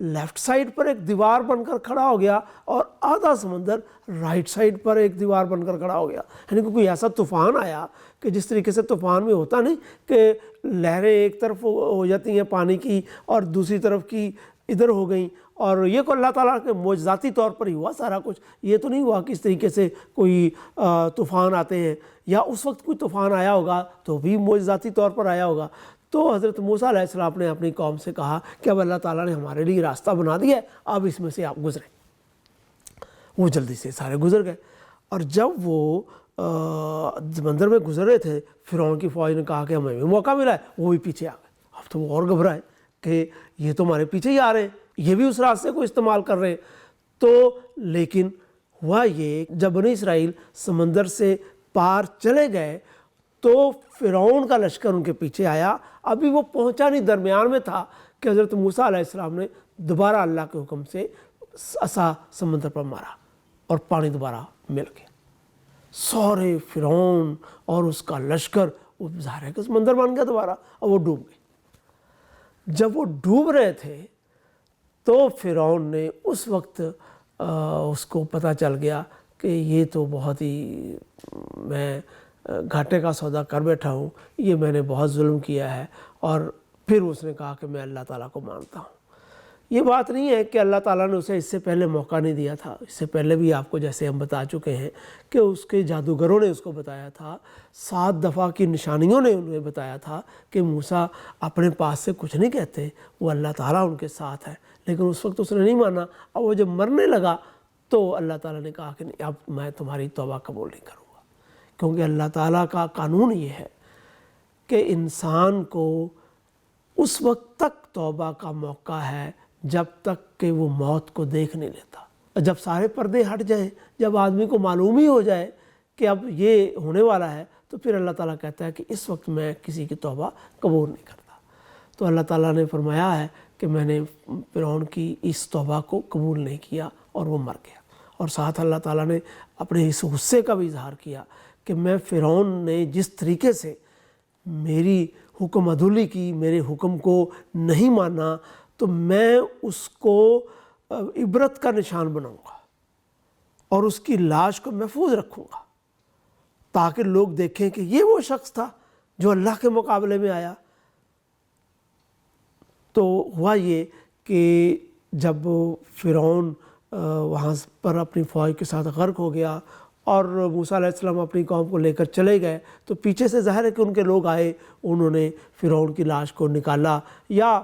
Left side پر ایک دیوار بن کر کھڑا ہو گیا اور آدھا سمندر رائٹ سائڈ پر ایک دیوار بن کر کھڑا ہو گیا. یعنی کہ کوئی ایسا طوفان آیا کہ جس طریقے سے طوفان میں ہوتا نہیں کہ لہریں ایک طرف ہو جاتی ہیں پانی کی اور دوسری طرف کی ادھر ہو گئیں, اور یہ کو اللہ تعالیٰ کے معجزاتی طور پر ہی ہوا سارا کچھ. یہ تو نہیں ہوا کہ اس طریقے سے کوئی طوفان آتے ہیں, یا اس وقت کوئی طوفان آیا ہوگا تو بھی معجزاتی طور پر آیا ہوگا. تو حضرت موسیٰ علیہ السلام نے اپنی قوم سے کہا کہ اب اللہ تعالیٰ نے ہمارے لیے راستہ بنا دیا ہے, اب اس میں سے آپ گزریں. وہ جلدی سے سارے گزر گئے, اور جب وہ سمندر میں گزر رہے تھے فرعون کی فوج نے کہا کہ ہمیں بھی موقع ملا ہے, وہ بھی پیچھے آ گئے. اب تو وہ اور گھبرائے کہ یہ تو ہمارے پیچھے ہی آ رہے ہیں, یہ بھی اس راستے کو استعمال کر رہے ہیں. تو لیکن ہوا یہ جب بنی اسرائیل سمندر سے پار چلے گئے تو فرعون کا لشکر ان کے پیچھے آیا. ابھی وہ پہنچا نہیں, درمیان میں تھا کہ حضرت موسیٰ علیہ السلام نے دوبارہ اللہ کے حکم سے عصا سمندر پر مارا اور پانی دوبارہ مل گیا. سارے فرعون اور اس کا لشکر وہ ظاہر ہے کہ سمندر بن گیا دوبارہ, اور وہ ڈوب گئے. جب وہ ڈوب رہے تھے تو فرعون نے اس وقت اس کو پتہ چل گیا کہ یہ تو بہت ہی میں گھاٹے کا سودا کر بیٹھا ہوں, یہ میں نے بہت ظلم کیا ہے. اور پھر اس نے کہا کہ میں اللہ تعالیٰ کو مانتا ہوں. یہ بات نہیں ہے کہ اللہ تعالیٰ نے اسے اس سے پہلے موقع نہیں دیا تھا. اس سے پہلے بھی آپ کو جیسے ہم بتا چکے ہیں کہ اس کے جادوگروں نے اس کو بتایا تھا, 7 دفعہ کی نشانیوں نے انہیں بتایا تھا کہ موسیٰ اپنے پاس سے کچھ نہیں کہتے, وہ اللہ تعالیٰ ان کے ساتھ ہے. لیکن اس وقت اس نے نہیں مانا. اور وہ جب مرنے لگا تو اللہ تعالیٰ نے کہا کہ نہیں, اب میں تمہاری توبہ قبول نہیں کروں گا. کیونکہ اللہ تعالیٰ کا قانون یہ ہے کہ انسان کو اس وقت تک توبہ کا موقع ہے جب تک کہ وہ موت کو دیکھ نہیں لیتا. جب سارے پردے ہٹ جائیں, جب آدمی کو معلوم ہی ہو جائے کہ اب یہ ہونے والا ہے, تو پھر اللہ تعالیٰ کہتا ہے کہ اس وقت میں کسی کی توبہ قبول نہیں کرتا. تو اللہ تعالیٰ نے فرمایا ہے کہ میں نے فرعون کی اس توبہ کو قبول نہیں کیا اور وہ مر گیا. اور ساتھ اللہ تعالیٰ نے اپنے اس غصے کا بھی اظہار کیا کہ میں فرعون نے جس طریقے سے میری حکم عدولی کی, میرے حکم کو نہیں مانا, تو میں اس کو عبرت کا نشان بناؤں گا اور اس کی لاش کو محفوظ رکھوں گا تاکہ لوگ دیکھیں کہ یہ وہ شخص تھا جو اللہ کے مقابلے میں آیا. تو ہوا یہ کہ جب فرعون وہاں پر اپنی فوج کے ساتھ غرق ہو گیا اور موسیٰ علیہ السلام اپنی قوم کو لے کر چلے گئے, تو پیچھے سے ظاہر ہے کہ ان کے لوگ آئے, انہوں نے فرعون کی لاش کو نکالا. یا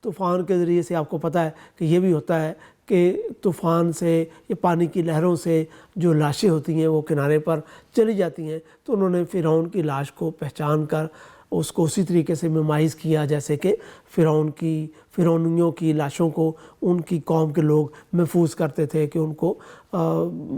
طوفان کے ذریعے سے آپ کو پتہ ہے کہ یہ بھی ہوتا ہے کہ طوفان سے یا پانی کی لہروں سے جو لاشیں ہوتی ہیں وہ کنارے پر چلی جاتی ہیں. تو انہوں نے فرعون کی لاش کو پہچان کر اس کو اسی طریقے سے ممائز کیا جیسے کہ فرعونیوں کی لاشوں کو ان کی قوم کے لوگ محفوظ کرتے تھے, کہ ان کو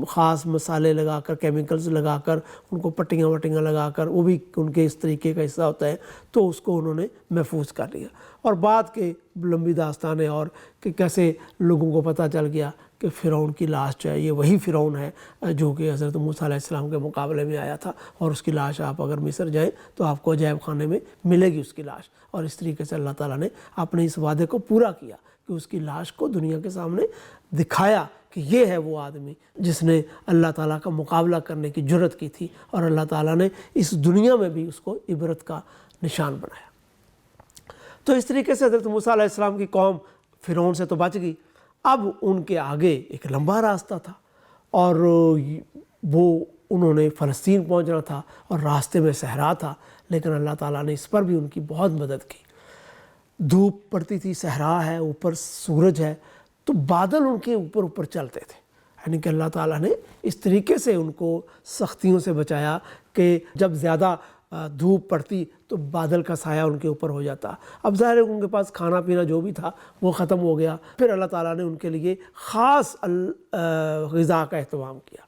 خاص مسالے لگا کر, کیمیکلز لگا کر, ان کو پٹیاں وٹیاں لگا کر, وہ بھی ان کے اس طریقے کا حصہ ہوتا ہے, تو اس کو انہوں نے محفوظ کر لیا. اور بعد کے لمبی داستانیں اور کہ کیسے لوگوں کو پتہ چل گیا کہ فرعون کی لاش جو ہے یہ وہی فرعون ہے جو کہ حضرت موسیٰ علیہ السلام کے مقابلے میں آیا تھا, اور اس کی لاش آپ اگر مصر جائیں تو آپ کو عجائب خانے میں ملے گی اس کی لاش. اور اس طریقے سے اللہ تعالیٰ نے اپنے اس وعدے کو پورا کیا کہ اس کی لاش کو دنیا کے سامنے دکھایا کہ یہ ہے وہ آدمی جس نے اللہ تعالیٰ کا مقابلہ کرنے کی جرت کی تھی, اور اللہ تعالیٰ نے اس دنیا میں بھی اس کو عبرت کا نشان بنایا. تو اس طریقے سے حضرت موسیٰ علیہ السلام کی قوم فرعون سے تو بچ گئی. اب ان کے آگے ایک لمبا راستہ تھا, اور وہ انہوں نے فلسطین پہنچنا تھا, اور راستے میں صحرا تھا. لیکن اللہ تعالیٰ نے اس پر بھی ان کی بہت مدد کی. دھوپ پڑتی تھی, صحرا ہے, اوپر سورج ہے, تو بادل ان کے اوپر چلتے تھے. یعنی کہ اللہ تعالیٰ نے اس طریقے سے ان کو سختیوں سے بچایا کہ جب زیادہ دھوپ پڑتی تو بادل کا سایہ ان کے اوپر ہو جاتا. اب ظاہر ہے ان کے پاس کھانا پینا جو بھی تھا وہ ختم ہو گیا. پھر اللہ تعالیٰ نے ان کے لیے خاص غذا کا اہتمام کیا,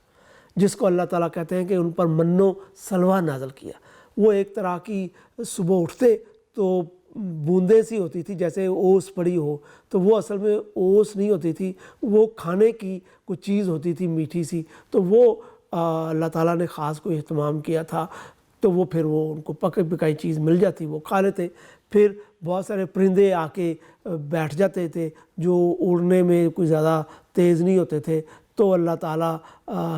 جس کو اللہ تعالیٰ کہتے ہیں کہ ان پر من و سلوہ نازل کیا. وہ ایک طرح کی صبح اٹھتے تو بوندیں سی ہوتی تھی جیسے اوس پڑی ہو, تو وہ اصل میں اوس نہیں ہوتی تھی, وہ کھانے کی کوئی چیز ہوتی تھی میٹھی سی. تو وہ اللہ تعالیٰ نے خاص کوئی اہتمام کیا تھا, تو وہ پھر وہ ان کو پکی پکائی چیز مل جاتی, وہ کھا لیتے. پھر بہت سارے پرندے آ کے بیٹھ جاتے تھے جو اڑنے میں کوئی زیادہ تیز نہیں ہوتے تھے، تو اللہ تعالیٰ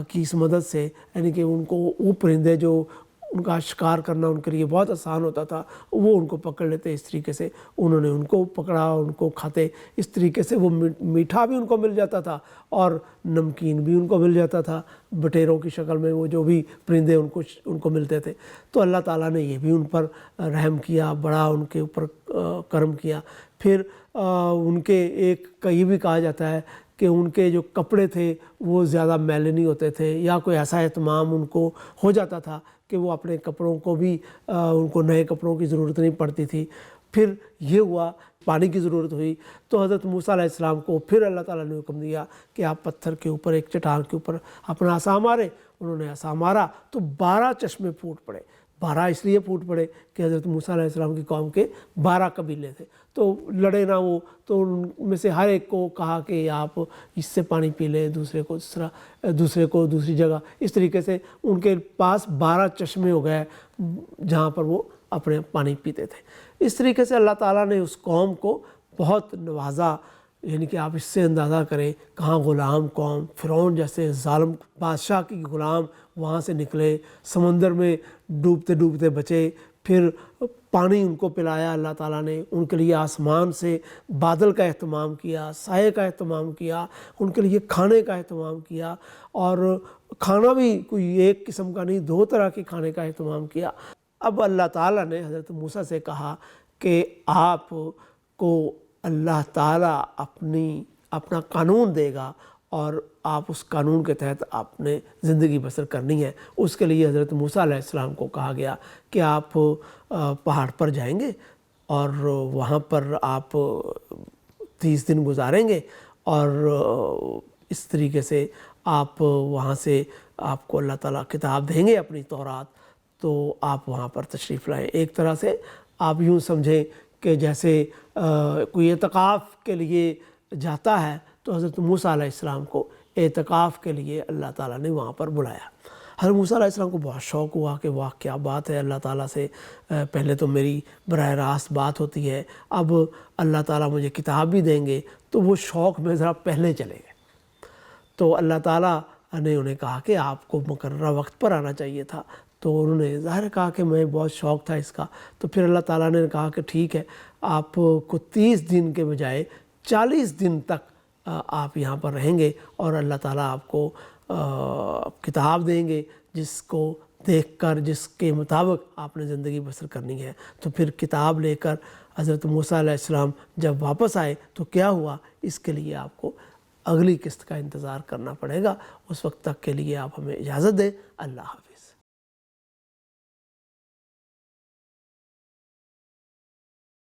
کی اس مدد سے یعنی کہ ان کو وہ پرندے جو ان کا شکار کرنا ان کے لیے بہت آسان ہوتا تھا وہ ان کو پکڑ لیتے۔ اس طریقے سے انہوں نے ان کو پکڑا، ان کو کھاتے، اس طریقے سے وہ میٹھا بھی ان کو مل جاتا تھا اور نمکین بھی ان کو مل جاتا تھا بٹیروں کی شکل میں، وہ جو بھی پرندے ان کو ملتے تھے۔ تو اللہ تعالیٰ نے یہ بھی ان پر رحم کیا، بڑا ان کے اوپر کرم کیا۔ پھر ان کے ایک یہ بھی کہا جاتا ہے کہ ان کے جو کپڑے تھے وہ زیادہ میلے نہیں ہوتے تھے، یا کوئی ایسا اہتمام ان کو ہو جاتا تھا کہ وہ اپنے کپڑوں کو بھی ان کو نئے کپڑوں کی ضرورت نہیں پڑتی تھی۔ پھر یہ ہوا پانی کی ضرورت ہوئی تو حضرت موسیٰ علیہ السلام کو پھر اللہ تعالیٰ نے حکم دیا کہ آپ پتھر کے اوپر، ایک چٹان کے اوپر اپنا عصا مارے۔ انہوں نے عصا مارا تو 12 چشمے پھوٹ پڑے۔ 12 اس لیے پھوٹ پڑے کہ حضرت موسیٰ علیہ السلام کی قوم کے 12 قبیلے تھے، تو لڑے نہ وہ، تو ان میں سے ہر ایک کو کہا کہ آپ اس سے پانی پی لیں، دوسرے کو دوسری جگہ۔ اس طریقے سے ان کے پاس 12 چشمے ہو گئے جہاں پر وہ اپنے پانی پیتے تھے۔ اس طریقے سے اللہ تعالیٰ نے اس قوم کو بہت نوازا، یعنی کہ آپ اس سے اندازہ کریں کہاں غلام قوم، فرعون جیسے ظالم بادشاہ کی غلام وہاں سے نکلے، سمندر میں ڈوبتے ڈوبتے بچے، پھر پانی ان کو پلایا اللہ تعالیٰ نے، ان کے لیے آسمان سے بادل کا اہتمام کیا، سائے کا اہتمام کیا، ان کے لیے کھانے کا اہتمام کیا، اور کھانا بھی کوئی ایک قسم کا نہیں، 2 طرح کے کھانے کا اہتمام کیا۔ اب اللہ تعالیٰ نے حضرت موسیٰ سے کہا کہ آپ کو اللہ تعالیٰ اپنا قانون دے گا اور آپ اس قانون کے تحت آپ نے زندگی بسر کرنی ہے۔ اس کے لیے حضرت موسیٰ علیہ السلام کو کہا گیا کہ آپ پہاڑ پر جائیں گے اور وہاں پر آپ 30 دن گزاریں گے، اور اس طریقے سے آپ وہاں سے آپ کو اللہ تعالیٰ کتاب دیں گے اپنی تورات، تو آپ وہاں پر تشریف لائیں۔ ایک طرح سے آپ یوں سمجھیں کہ جیسے کوئی اعتکاف کے لیے جاتا ہے تو حضرت موسیٰ علیہ السلام کو اعتکاف کے لیے اللہ تعالیٰ نے وہاں پر بلایا۔ حضرت موسیٰ علیہ السلام کو بہت شوق ہوا کہ واہ کیا بات ہے، اللہ تعالیٰ سے پہلے تو میری براہ راست بات ہوتی ہے، اب اللہ تعالیٰ مجھے کتاب بھی دیں گے، تو وہ شوق میں ذرا پہلے چلے گئے۔ تو اللہ تعالیٰ نے انہیں کہا کہ آپ کو مقررہ وقت پر آنا چاہیے تھا، تو انہوں نے ظاہر کہا کہ میں بہت شوق تھا اس کا۔ تو پھر اللہ تعالیٰ نے کہا کہ ٹھیک ہے، آپ کو 30 دن کے بجائے 40 دن تک آپ یہاں پر رہیں گے، اور اللہ تعالیٰ آپ کو کتاب دیں گے جس کو دیکھ کر، جس کے مطابق آپ نے زندگی بسر کرنی ہے۔ تو پھر کتاب لے کر حضرت موسیٰ علیہ السلام جب واپس آئے تو کیا ہوا، اس کے لیے آپ کو اگلی قسط کا انتظار کرنا پڑے گا۔ اس وقت تک کے لیے آپ ہمیں اجازت دیں۔ اللہ حافظ۔